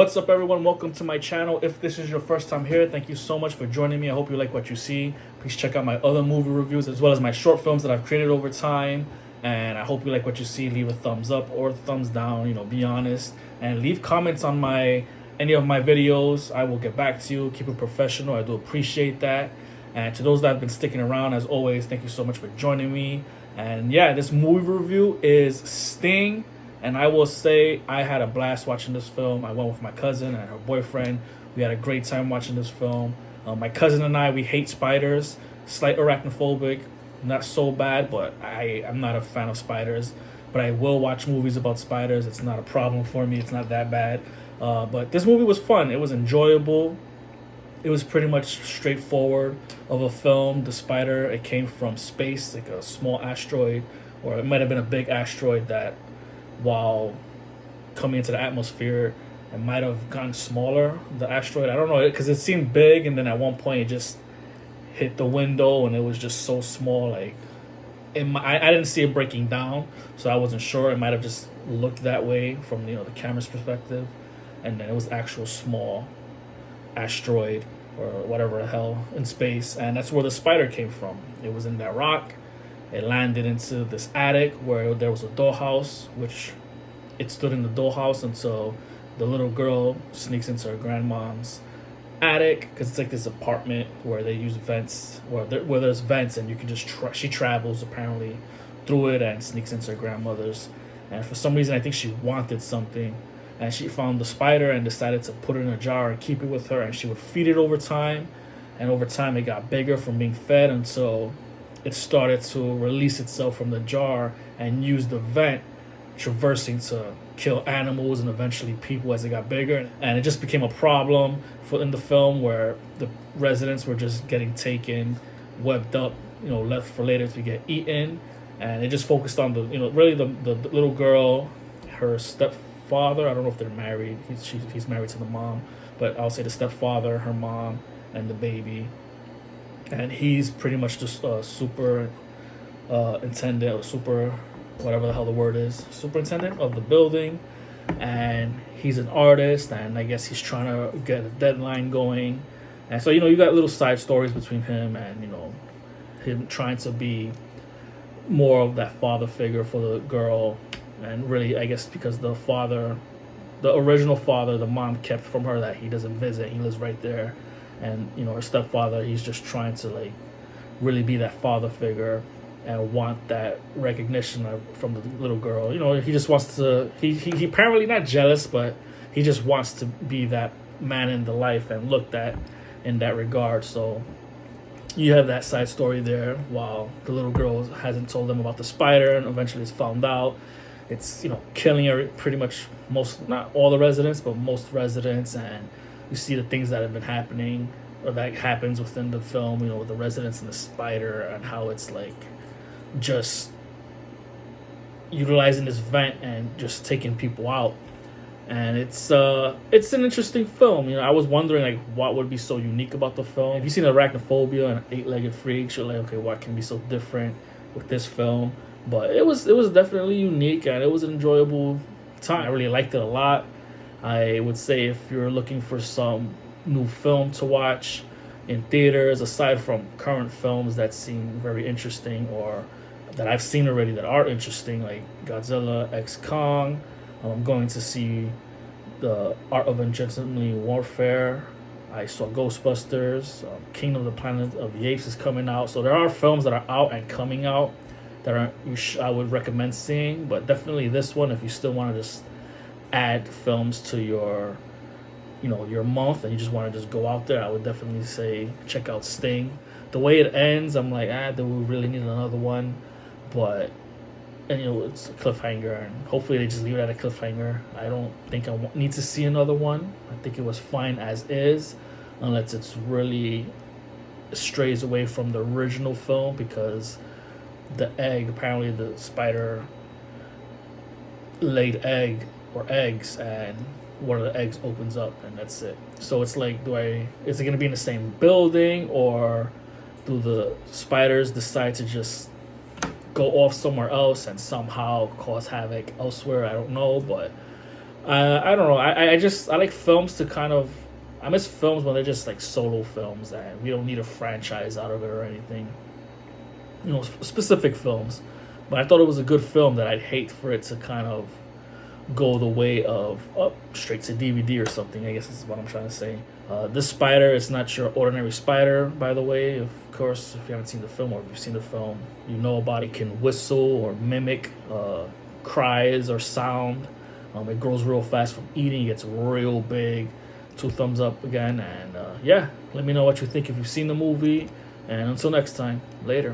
What's up, everyone? Welcome to my channel. If this is your first time here, thank you so much for joining me. I hope you like what you see. Please check out my other movie reviews as well as my short films that I've created over time. And I hope you like what you see. Leave a thumbs up or thumbs down, be honest. And leave comments on any of my videos. I will get back to you. Keep it professional. I do appreciate that. And to those that have been sticking around, as always, thank you so much for joining me. And yeah, this movie review is Sting. And I will say I had a blast watching this film. I went with my cousin and her boyfriend. We had a great time watching this film. My cousin and I, we hate spiders. Slight arachnophobic. Not so bad, but I'm not a fan of spiders. But I will watch movies about spiders. It's not a problem for me. It's not that bad. But this movie was fun. It was enjoyable. It was pretty much straightforward of a film. The spider, it came from space, like a small asteroid. Or it might have been a big asteroid that, while coming into the atmosphere, it might have gotten smaller, the asteroid. I don't know, because it seemed big, and then at one point it just hit the window and it was just so small. Like, I didn't see it breaking down, so I wasn't sure. It might have just looked that way from the camera's perspective, and then it was actual small asteroid or whatever the hell in space, and that's where the spider came from. It was in that rock. It landed into this attic where there was a dollhouse, which it stood in the dollhouse until the little girl sneaks into her grandmom's attic, because it's like this apartment where they use vents, where there's vents, and you can just she travels apparently through it and sneaks into her grandmother's. And for some reason, I think she wanted something, and she found the spider and decided to put it in a jar and keep it with her, and she would feed it over time, and over time it got bigger from being fed until it started to release itself from the jar and use the vent, traversing to kill animals and eventually people as it got bigger. And it just became a problem in the film, where the residents were just getting taken, webbed up, left for later to get eaten. And it just focused on the little girl, her stepfather. I don't know if they're married. He's married to the mom, but I'll say the stepfather, her mom, and the baby. And he's pretty much just a superintendent or super, whatever the hell the word is, superintendent of the building. And he's an artist, and I guess he's trying to get a deadline going. And so, you got little side stories between him and, him trying to be more of that father figure for the girl. And really, I guess because the original father, the mom kept from her that he doesn't visit. He lives right there. And, her stepfather, he's just trying to, really be that father figure and want that recognition from the little girl. He just wants to, he apparently not jealous, but he just wants to be that man in the life and looked at in that regard. So you have that side story there, while the little girl hasn't told them about the spider, and eventually it's found out. It's, killing pretty much not all the residents, but most residents. And you see the things that have been happening, or that happens within the film, with the residents and the spider, and how it's just utilizing this vent and just taking people out. And it's an interesting film. I was wondering what would be so unique about the film. If you've seen Arachnophobia and Eight-Legged Freaks, you're like, okay, what can be so different with this film? But it was definitely unique, and it was an enjoyable time. I really liked it a lot. I would say if you're looking for some new film to watch in theaters, aside from current films that seem very interesting or that I've seen already that are interesting, like Godzilla x Kong, I'm going to see The Art of Ungentle Warfare. I saw Ghostbusters. Kingdom of the Planet of the Apes is coming out. So there are films that are out and coming out that I would recommend seeing. But definitely this one, if you still want to just add films to your month and you just want to just go out there, I would definitely say check out Sting. The way it ends, I'm like, do we really need another one? But it's a cliffhanger, and hopefully they just leave it at a cliffhanger. I don't think I need to see another one. I think it was fine as is, unless it's really strays away from the original film, because apparently the spider laid eggs, and one of the eggs opens up, and that's it. So it's like, is it going to be in the same building, or do the spiders decide to just go off somewhere else and somehow cause havoc elsewhere? I don't know, but I don't know. I like films to kind of. I miss films when they're just like solo films that we don't need a franchise out of it or anything. You know, specific films. But I thought it was a good film that I'd hate for it to kind of go the way of straight to DVD or something. I guess is what I'm trying to say. This spider is not your ordinary spider, by the way. Of course, if you haven't seen the film or if you've seen the film, you know about it. Can whistle or mimic cries or sound. It grows real fast from eating. It gets real big. 2 thumbs up again. And yeah, let me know what you think if you've seen the movie. And until next time, later.